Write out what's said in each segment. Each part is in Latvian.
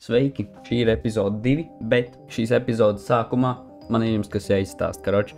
Sveiki, šī ir epizode 2, bet šīs epizodes sākumā man ir jums kas jāizstāst, karoči.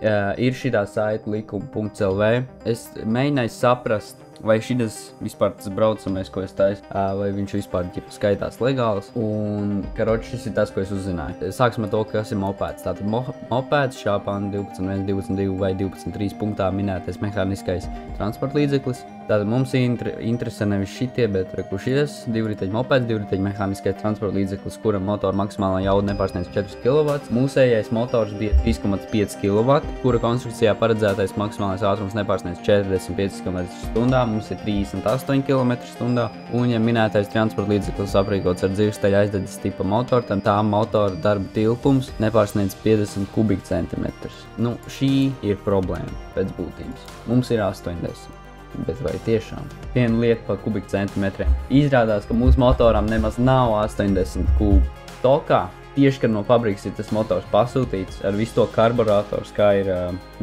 Ir šitā saita likuma.lv. Es mēģināju saprast, vai šitas vispār tas braucamais, ko es taisu, vai viņš vispār skaitās legāls. Un, karoči, šis ir tas, ko es uzzināju. Sāksim ar to, kas ir mopēds. Tātad mopēds šā panta 12.1, 12.2 vai 12.3 punktā minētais mehāniskais transporta līdzeklis. Tātad mums interesē nevis šitie, bet šies divriteņu mopēds, divriteņu mehāniskais transporta līdzeklis, kuram motora maksimālā jauda nepārsniedz 4 kW. Mūsējais motors bija 3,5 kW, kura konstrukcijā paredzētais maksimālais ātrums nepārsniedz 45 km/h. Mums ir 38 km/h. Un, ja minētais transporta līdzeklis aprīkots ar dzīvesteļa aizdedzes tipa motoru, tad tā motora darba tilpums nepārsniedz 50 kubikcentimetrus. Nu, šī ir problēma pēc būtības. Mums ir 80. Bet vai tiešām? Viena lieta par kubikcentimetriem. Izrādās, ka mūsu motoram nemaz nav 80 kubu. Tokā, tieši, kad no fabrikas ir tas motors pasūtīts, ar visu to karburators, kā ir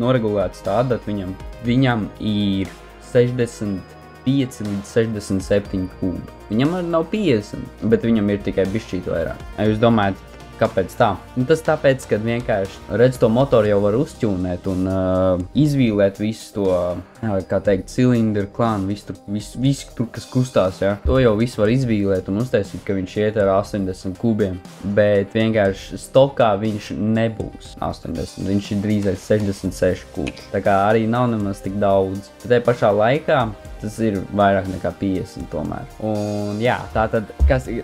noregulēts tāda, viņam ir 65 līdz 67 kubi. Viņam arī nav 50, bet viņam ir tikai bišķīt vairāk. Ja jūs domājat, kāpēc tā? Tas tāpēc, ka vienkārši redz to motoru jau var uzķūnēt un izvīlēt visu to, kā teikt, cilindru klānu, visu tur, kas kustās, ja. To jau visu var izvīlēt un uztaisīt, ka viņš iet ar 80 kubiem, bet vienkārši stokā viņš nebūs 80, viņš ir drīzāk 66 kubi. Tā kā arī nav nemaz tik daudz. Bet tajā pašā laikā tas ir vairāk nekā 50 tomēr. Un jā, tātad,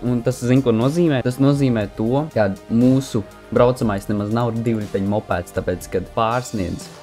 un tas zin, ko nozīmē? Tas nozīmē to, ka mūsu braucamais nemaz nav divriteņu mopēds, tāpēc, kad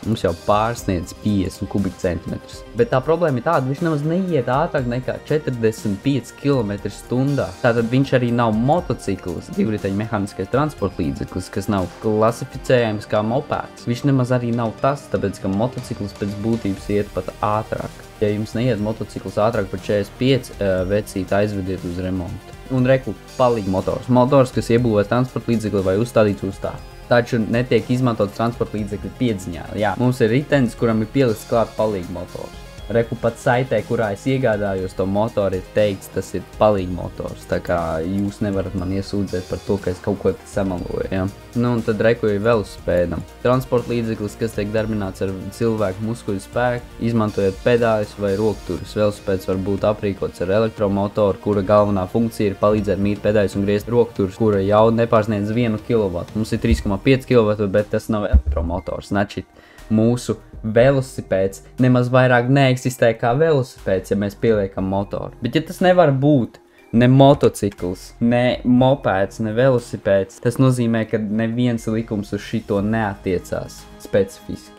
mums jau pārsniedz 50 kubikcentimetrus. Bet tā problēma ir tāda, viņš nemaz neiet ātrāk nekā 45 km/h. Tātad viņš arī nav motocikls, divriteņu mehāniskais transporta līdzeklis, kas nav klasificējams kā mopēds. Viņš nemaz arī nav tas, tāpēc, ka motocikls pēc būtības iet pat ātrāk. Ja jums neiet motocikls ātrāk par 45, vecīt aizvediet uz remontu. Un reku, palīgi motors. Motors, kas iebūvēts transporta līdzekli vai uzstādīts uz tā. Taču netiek izmantot transporta līdzekļu piedziņā. Jā, mums ir ritenis, kuram ir pieliks klāt palīgi motors. Reku pat saitē, kurā es iegādājos to motoru, ir teikts, tas ir palīgi motors. Tā kā jūs nevarat man iesūdzēt par to, ka es kaut ko samaloju, ja? Nu, un tad reku ir velosipēdam. Transporta līdzeklis, kas tiek darbināts ar cilvēku muskuļu spēku, izmantojot pedāļus vai rokturus. Velosipēds var būt aprīkots ar elektromotoru, kura galvenā funkcija ir palīdzēt mīt pedāļus un griezt rokturus, kura jauda nepārsniedz 1 kW. Mums ir 3,5 kW, bet tas nav elektromotors. Načit, mūsu velosipēds nemaz vairāk neeksistē kā velosipēds, ja mēs pieliekam motoru. Bet ja tas nevar būt ne motocikls, ne mopēds, ne velosipēds, tas nozīmē, ka neviens likums uz šito neatiecās specifiski.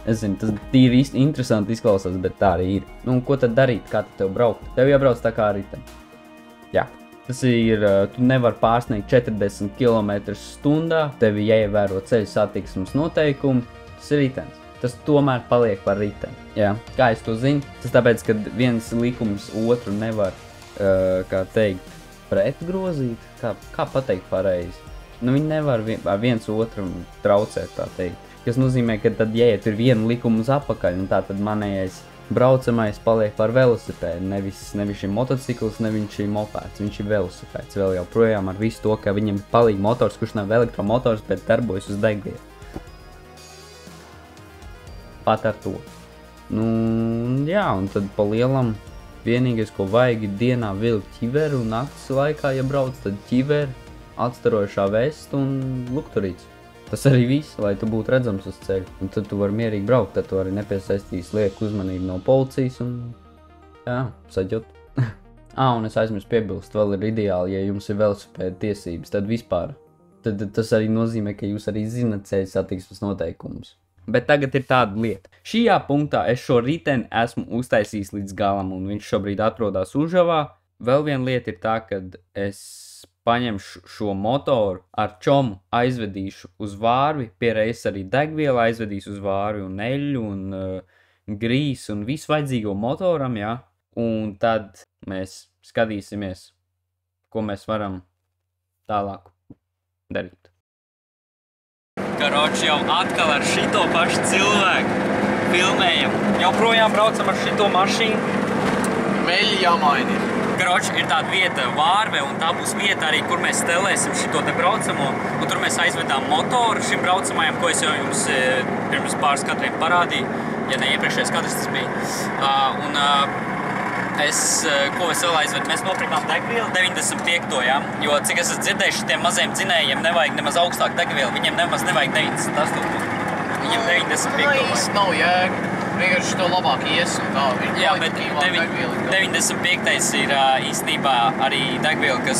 Es zinu, tas tīri interesanti izklausās, bet tā arī ir. Nu, un ko tad darīt? Kā tad tev braukt? Tev jābrauc tā kā riteni. Jā. Tas ir, tu nevar pārsniegt 40 km/h, tevi jāievēro ceļu satiksmes noteikumi, tas ir ritens. Tas tomēr paliek par riteni. Jā. Kā es to zinu? Tas tāpēc, ka viens likums otru nevar, kā teikt, pretgrozīt. Kā pateikt pareizi? Nu, viņi nevar viens otram traucēt, tā teikt. Kas nozīmē, ka tad jāiet ir vienu likumu uz apakaļ, un tā tad manējais braucamais paliek par velosipēdu, nevis šim motocikls, nevis šim mopēds, viņš ir velosipēds, vēl joprojām ar visu to, ka viņam ir palīgi motors, kurš nav elektromotors, bet darbojas uz degvielu. Pat ar to. Nu, jā, un tad pa lielam vienīgais, ko vajag, ir dienā vilkt ķiveru, un naktas laikā, ja brauc, tad ķiveru, atstarojušā vest un lukturīts. Tas arī viss, lai tu būtu redzams uz ceļu. Un tad tu vari mierīgi braukt, tad tu arī nepiesaistīs lieku uzmanību no policijas un, jā, saģot. Un es aizmirsu piebilst, vēl ir ideāli, ja jums ir velosipēda tiesības, tad vispār. Tad tas arī nozīmē, ka jūs arī zinat ceļu satiksmes noteikumus. Bet tagad ir tāda lieta. Šajā punktā es šo riteni esmu uztaisījis līdz galam, un viņš šobrīd atrodas Užavā. Vēl viena lieta ir tā, kad es paņemšu šo motoru ar čomu, aizvedīšu uz Vārvi, piereiz arī degvielu aizvedīšu uz Vārvi un eļļu un grīsu un visu vajadzīgo motoram, jā. Un tad mēs skatīsimies, ko mēs varam tālāk darīt. Karoči, jau atkal ar šito pašu cilvēku filmējam. Joprojām braucam ar šito mašīnu. Meļi jāmaina ir. Karoči, ir tāda vieta Vārve, un tā būs vieta arī, kur mēs stelēsim šito te braucamo. Un tur mēs aizvedām motoru šim braucamajam, ko es jau jums pirms pāris kadriem parādīju. Ja ne iepriekšējais kadrs tas bija. Ko es vēl aizvedu? Mēs nopirkām degvielu 95. Ja? Jo, cik es esmu dzirdējis, šitiem maziem dzinējiem nevajag nemaz augstāk degvielu. Viņiem nemaz nevajag 98. Viņiem 95. No, īsti nav jēga. Vienkārši to labāk ies un tā. Jā, bet 95. ir īstenībā arī degviela, kas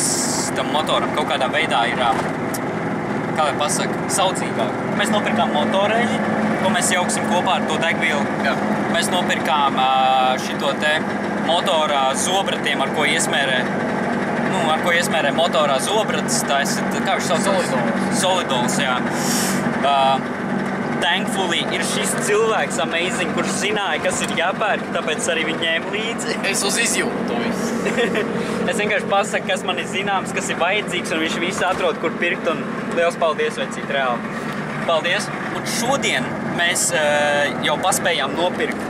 tam motoram kaut kādā veidā ir, kā lai pasaka, saucīgāk. Mēs nopirkām motoreļi, ko mēs jauksim kopā ar to degvielu. Jā. Mēs nopirkām šito te motorā zobratiem, ar ko iesmērē motorā zobratis. Tā kā viņš sauc? Solidols, jā. Thankfully ir šis cilvēks amazing, kurš zināja, kas ir jāpērk, tāpēc arī viņi ņēma līdzi. Es uz izjūtu to visu. Es vienkārši pasaku, kas man ir zināms, kas ir vajadzīgs, un viņš visu atrod, kur pirkt, un liels paldies, vecīt, reāli. Paldies! Un šodien mēs jau paspējām nopirkt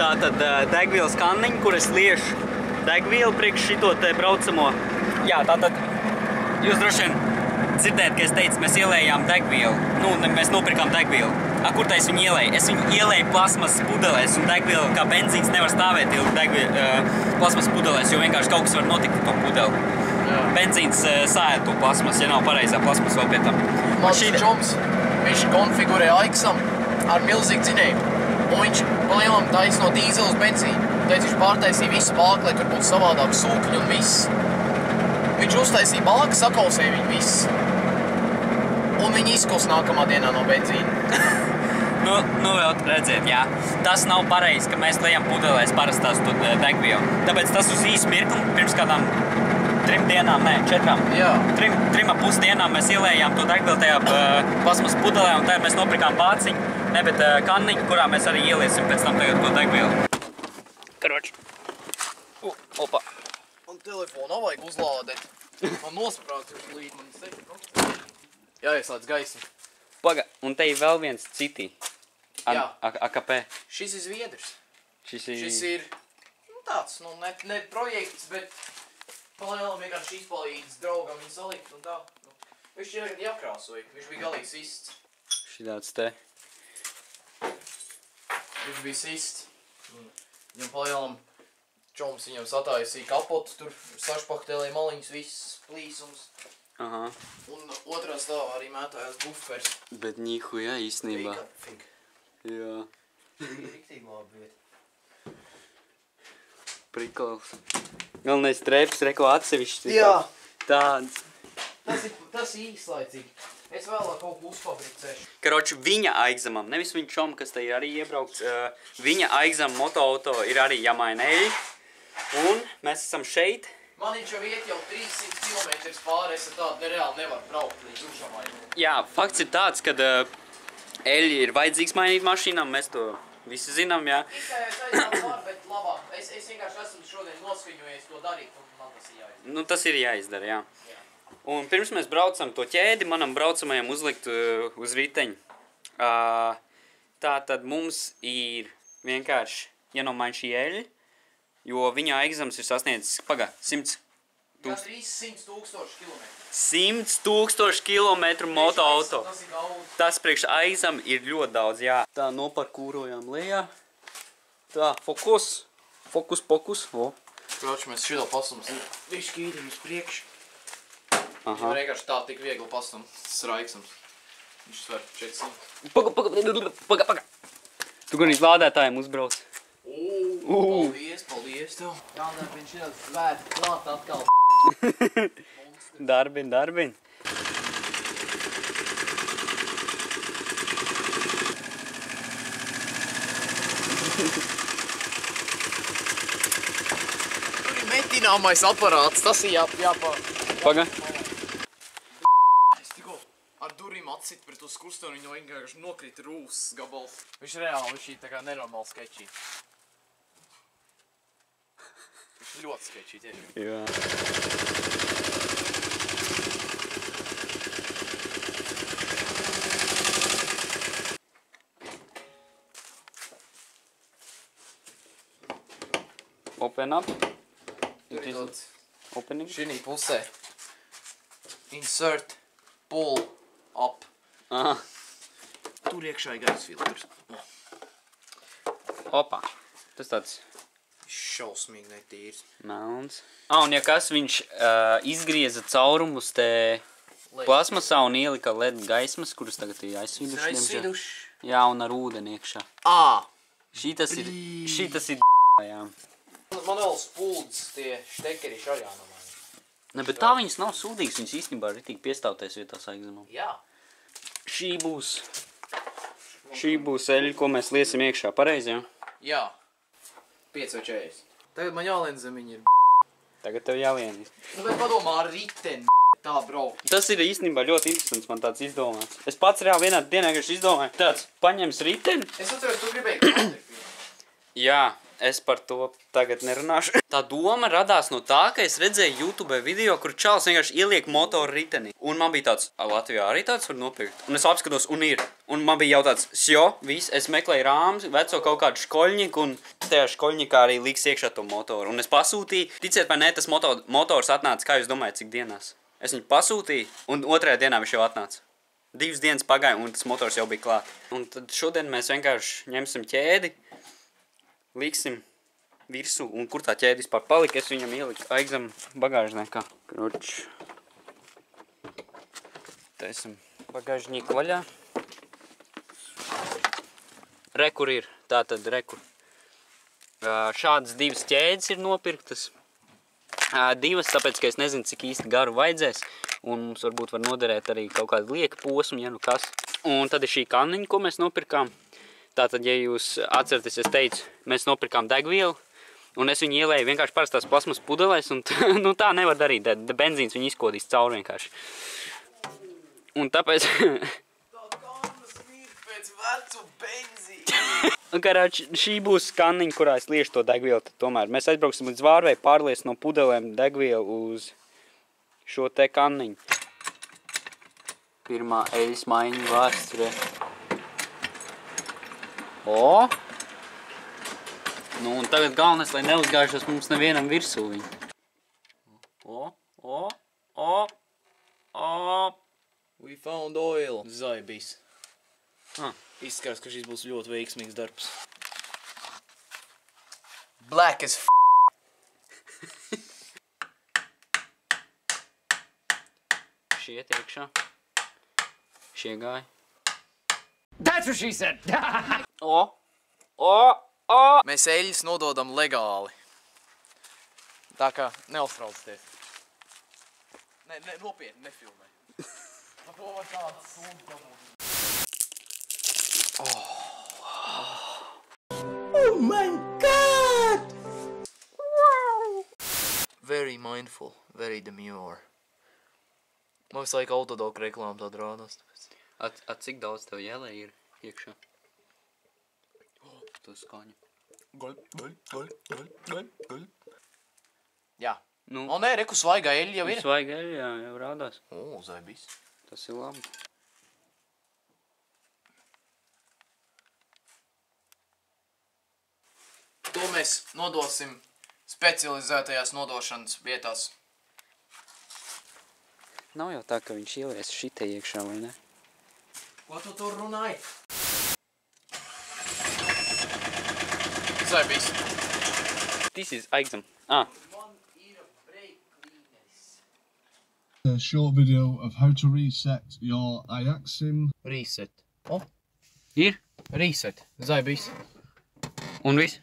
tātad degvielas kanniņu, kur es liešu degvielu priekš šito te braucamo. Jā, tātad jūs droši vien dzirdēt, ka es teicu, mēs ielējām degvielu. Mēs nopirkām degvielu. Kur tā es viņu ielēju? Es viņu ielēju plasmasas pudelēs, un degviela kā benzīns nevar stāvēt ilgi plasmasas pudelēs, jo vienkārši kaut kas var notikt ar to pudeli. Jā. Benzīns sāja to plasmas, ja nav pareizā plasmas vēl pie tam. Mans Džoms, viņš konfigurē Aiksam ar milzīgu dzinēju, un viņš pa lielam taisa no dīzela uz benzīnu. Teic, viņš pārtaisīja visu bāku, lai tur būtu savādāk sūkņi un viss. Viņš uztaisīja bāku, sakausēja viņu viss. Un viņi izkus nākamā dienā no benzīna. Nu vēl redziet, jā. Tas nav pareizi, ka mēs lejam pudelēs parastās to degvielu. Tāpēc tas uz īsu mirkli, pirms kādām 3 dienām, ne, 4. Jā. 3,5 dienām mēs ielējām to degvielu tajā plasmas pudelē, un tagad mēs nopirkām bāciņu, bet kanniņu, kurā mēs arī ieliesim pēc tam tagad to degvielu. Karoči. Opa. Man telefonu nav vajag uzlādēt. Man nosprāts uz līdz man sevi. Jāieslēdz gaismu. Paga, un te ir vēl viens citi. Jā. AKP. Šis ir Zviedrs. Šis ir tāds, ne projekts, bet palielam vienkārši izpalīdz draugam viņu salikt un tā. Viņš ir arī apkrāsoja, viņš bija galīgi sists. Šitāds te. Viņš bija sists. Viņam palielam Čoms viņam sataisīja kapotu, tur sašpaktelēja maliņas, viss plīsums. Aha. Un otrā stāvā arī mētājās bufers. Bet nīhuja īstenībā. Fig. Jā. Riktīgi labi vieta. Prikals. Galvenais treps, reko atsevišķi. Jā. Tāds. Tas ir īslaicīgi. Es vēlāk kaut ko uzfabricēšu. Karoči, viņa Aikzamam, nevis viņa Čom, kas te ir arī iebraukts, viņa Aikzam motoauto ir arī jāmainēji. Un mēs esam šeit. Man viņš jau iet jau 300 km pāri, es ar tādu nereāli nevaru braukt līdz Užamai. Jā, fakts ir tāds, ka eļļi ir vajadzīgs mainīt mašīnām, mēs to visi zinām, jā. Tikai es aizsāku var, bet labāk. Es vienkārši esmu šodien noskaņojies to darīt, un man tas ir jāizdara. Nu, tas ir jāizdara, jā. Un pirms mēs braucam to ķēdi, manam braucamajam uzlikt uz riteņu. Tā tad mums ir vienkārši jānomaina šī eļļa, jo viņa Aikzams ir sasniedzis, 100 000 kilometru. 100 000 kilometru motoauto. Tas ir daudz. Tas priekš Aikzam ir ļoti daudz, jā. Tā noparkūrojām lejā. Tā, fokus. Kroči, mēs šito pasums višķīdim uz priekšu. Aha. Vienkārši tā tik viegli pasum. Tas ir Aiksams. Viņš sver 400. Paga. Tu gan iz lādētājiem uzbrauc. Paldies tev. Jānāk, viņš ir svērt klāt atkal. Darbin. Tur ir metināmais aparāts, tas ir jāpā. Paga. Es tikko ar durīm atsit pret uz kustonu, viņu vienkārši nokrita rūsas gabals. Viņš reāli, viņš ir tā kā nenormāli skečī. Viņš ir ļoti skečī tiešām. Jā. Open up. Tur ir tāds opening. šī pusē. Insert, pull, up. Aha. Tur iekšā ir gaisa filtrs. Opa. Tas tāds Šausmīgi netīrs. melns. Un ja kas, viņš izgrieza caurumus te plasmasā un ielika LED gaismas, kuras tagad ir aizsviduši. Aizsviduši. Jā, un ar ūdeni iekšā. Šitas ir, jā. Man vēl spuldzes tie štekeri šajā nomā. Ne, bet tā viņas nav sūdīgas, viņas īstenībā ir tik piestāvtais vietā saigzemam. Jā. Šī būs eļļa, ko mēs liesim iekšā, pareizi, jā? Jā. 5 vai 40. Tagad man jālien zemiņi ir. Tagad tev jālienīs. Nu, bet padomā ar riteni tā braukt. Tas ir īstenībā ļoti interesants, man tāds izdomāts. Es pats reāli vienā dienā, kad izdomāju, tāds paņems riteni. Es atceros, tu gribēji kontakti. Jā, es par to tagad nerunāšu. Tā doma radās no tā, ka es redzēju YouTube video, kur čalis vienkārši ieliek motoru riteni. Un man bija tāds, Latvijā arī tāds var nopirkt. Un es apskatos, un ir. Un man bija jau tāds, viss, es meklēju rāmas, veco kaut kādu škoļņiku, un tajā škoļņikā arī liks iekšā to motoru. Un es pasūtīju, ticiet vai ne, tas motors atnāca, kā jūs domājat, cik dienās? Es viņu pasūtīju, un 2. dienā viņš jau atnāca. 2 dienas pagāja, un tas motors jau bija klāt. Un tad šodien mēs vienkārši ņemsim ķēdi, liksim virsū, un kur tā ķēdi vispār palika, es viņam ieliku aigzam bagāžniekā. Kroč. Taisim bagāžnieku vaļā. Rekur ir, tātad rekur. Šādas 2 ķēdes ir nopirktas. 2, tāpēc, ka es nezinu, cik īsti garu vajadzēs, un mums varbūt var noderēt arī kaut kādu lieka posmu, ja nu kas. Un tad ir šī kanniņa, ko mēs nopirkām. Tātad, ja jūs atceraties, es teicu, mēs nopirkām degvielu, un es viņu ielēju vienkārši parastās plasmas pudelēs, un nu, tā nevar darīt, benzīns viņu izkodīs cauri vienkārši. Un tāpēc... Tā kanna smīr pēc vecu benzīnu. Karāč, šī būs kanniņa, kurā es liešu to degvielu. Tomēr mēs aizbrauksim līdz Vārvei, pārlies no pudelēm degvielu uz šo te kanniņu. Pirmā eļas maiņa vēsturē. Nu, un tagad galvenais, lai neuzgājušas mums nevienam virsū viņu. We found oil. Zaibīs. Izskatās, ka šis būs ļoti veiksmīgs darbs. Black as f***. Šie iekšā. Šie gāja. That's what she said. Mēs eļļas nododam legāli. Tā kā neuztraucieties. Nopietni, nefilmē. Oh my God! Wow! Very mindful, very demure. Man visu laiku autodoku reklāma tāda rādās. Cik daudz tev jēlē ir iekšā? Tu skaņu. Gaļ. Jā. Nu, O, nē, reku svaigā eļļa jau ir. Svaigā eļļa, jā, jau rādās. O, zaibīs. Tas ir labi. To mēs nodosim specializētajās nodošanas vietās. Nav jau tā, ka viņš ielies šitai iekšā, vai ne? Ko tu tur runāji? Zaibīs. This is aigzam. A short video of how to reset your iAxim. Reset. O, Ir? reset. Zaibīs. Un viss?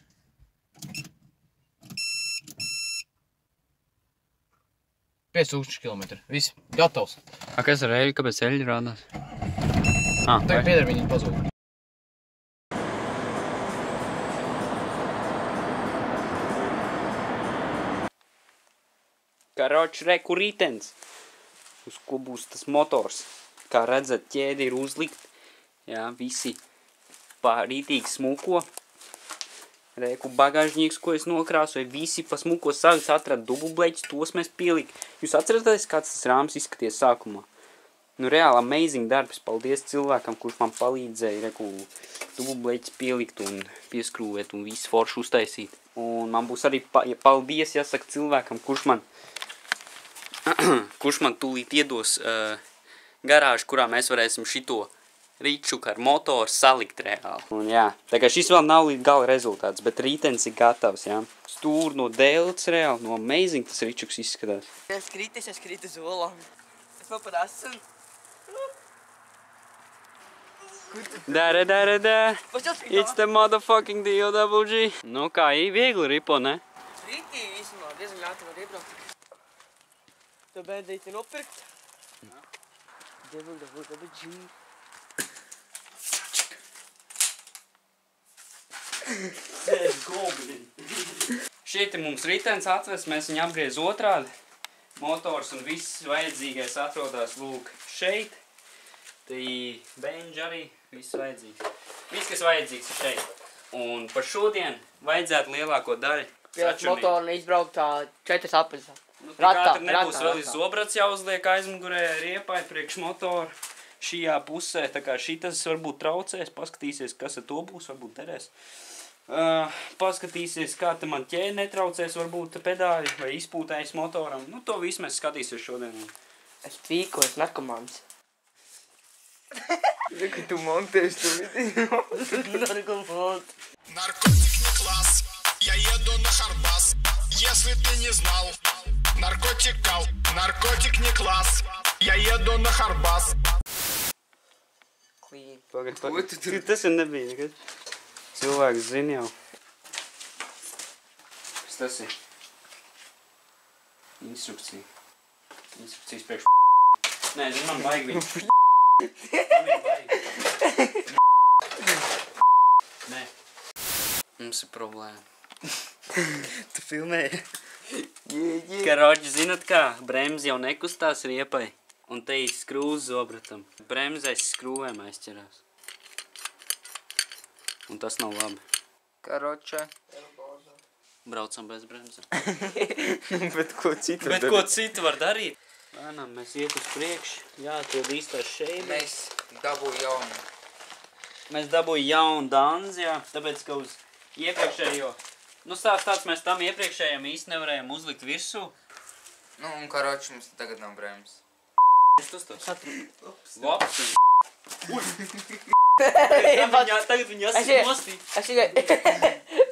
$5000 km. Viss. Gatavs. Kas ar eļļu? Kāpēc eļļa rādās? Tagad pieder viņi pazūd. Karoč, reku ritens. Uz ko būs tas motors. Kā redzat, ķēdi ir uzlikt. Jā, visi rītīgi smuko. Reku bagāžnieks, ko es nokrāsoju. Visi pa smuko sāks atrast dubulbleķus, tos mēs pielikt. Jūs atceraties, kāds tas rāms izskaties sākumā? Nu, reāli amazing darbs. Paldies cilvēkam, kurš man palīdzēja dubultbleķis pielikt un pieskrūvēt un visu foršu uztaisīt. Un man būs arī paldies, jāsaka, cilvēkam, kurš man tūlīt iedos garāžu, kurā mēs varēsim šito rīčuku ar motoru salikt reāli. Un jā, tā kā šis vēl nav līdz gala rezultāts, bet rītens ir gatavs, jā. Stūri no dēlts reāli, no amazing tas rīčuks izskatās. Es krītu zolām. Es vēl pat esmu. Da. It's the motherfucking DOWG. Nu kā, viegli ripo, ne? Rītī īstenībā diezgan ļāti var iebraukt. To bēdīti nopirkt. DOWG. Šeit mums ritens atves, mēs viņu apgriez otrādi. Motors un viss vajadzīgais atrodās lūk šeit. Tī benži arī, viss vajadzīgs. Viss, kas vajadzīgs ir šeit. Un par šodien vajadzētu lielāko daļu Pēc motora izbraukt 4 apaļas. Nu, katra nebūs vēl zobrats jāuzliek aizmugurē riepai priekš motoru. Šajā pusē, tā kā šitas varbūt traucēs, paskatīsies, kas ar to būs, varbūt derēs. Paskatīsies, kā te man ķēde netraucēs, varbūt pedāļi vai izpūtējs motoram. Nu, to visu mēs skatīsies šodien. Es tvīkoju, es narkomāns. Ka tu montēsi tu vidi. Наркомант. Наркотик не класс, я еду на Харбас. Если ты не знал, наркотик не класс, я еду на Харбас. Pagad. Tas jau nebija nekad. Cilvēks zina jau. Kas tas ir? Instrukcija. Instrukcijas priekš Nē, zin, man vajag viņu. Man ir vajag. Nē. Mums ir problēma. Tu filmēji? Karoģi, zinat kā? Bremzi jau nekustās riepai. Un te ir skrūvs zobratam. Bremzēs skrūvēm aizķerās. Un tas nav labi. Karoče. Braucam bez bremzēm. Bet ko citu Bet ko citu var darīt? Lēnām mēs iet uz priekšu. Jā, tad īstās šeit. Mēs dabūju jaunu. Mēs dabūju jaunu danzi, jā. Tāpēc, ka uz iepriekšējo... Nu, tāds mēs tam iepriekšējiem īsti nevarējām uzlikt virsū. Nu, un karoči mums tagad nav brēmas. Labs. Tagad viņi asīt nostīt. Es tikai...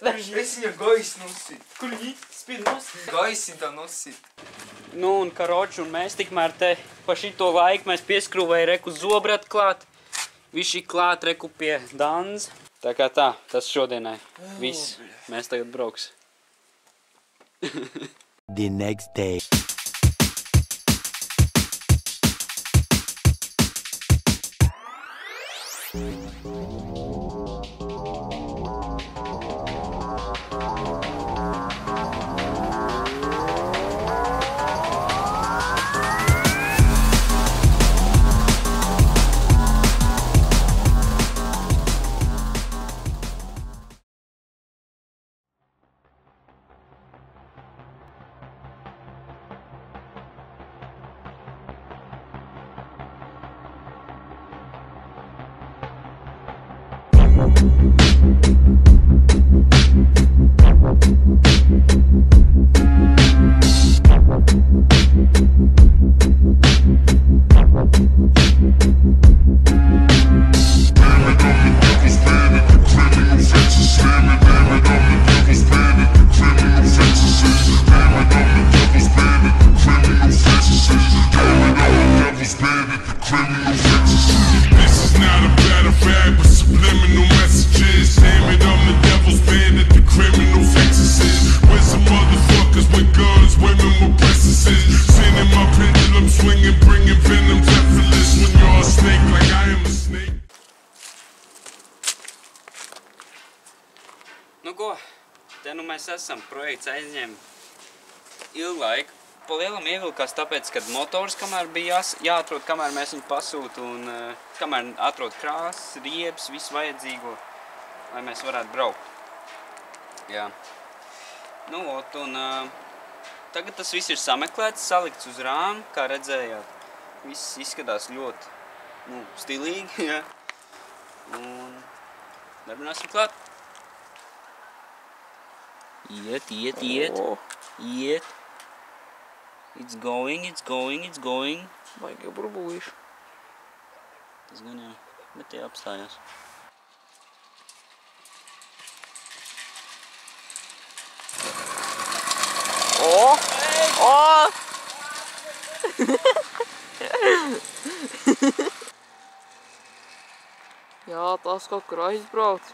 Es viņu gojis nosīt. Kur viņi spīd nostīt? Gojis viņu tā nosīt. Nu, un karoči, un mēs tikmēr te pa šito laiku mēs pieskrūvēja reku zobratu klāt. Viss šī klāt reku pie danza. Tā kā tā, tas šodienai. Viss. Mēs tagad brauks. The next day. Nu ko, te nu mēs esam, projekts aizņēma ilgu laiku. Pa lielam ievilkās tāpēc, kad motors, kamēr bija jāatrod, kamēr mēs viņu pasūtu un kamēr atrod krāsas, riebs, visu vajadzīgo, lai mēs varētu braukt. Jā. Nu, un tagad tas viss ir sameklēts, salikts uz rāmu, kā redzējāt. Viss izskatās ļoti, stilīgi, ja. Un darbināsim klāt. Iet. Iet. It's going. Baigi burbulīši. Tas gan jau, bet tie apstājās. Jā, tas kaut kur aizbrauc.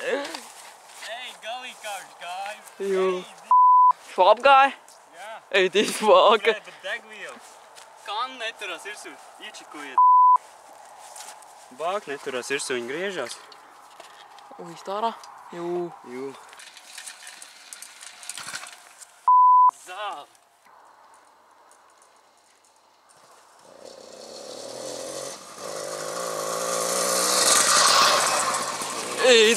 Ei, galīgāks gāju. Jū. Švab gāja? Jā. Ei, tīs vāka. Bet degviela. Kan neturās virsū, iečikojiet. Bāk neturās virsū, viņi griežās. Iztārā? Jū. Zāli. Ei,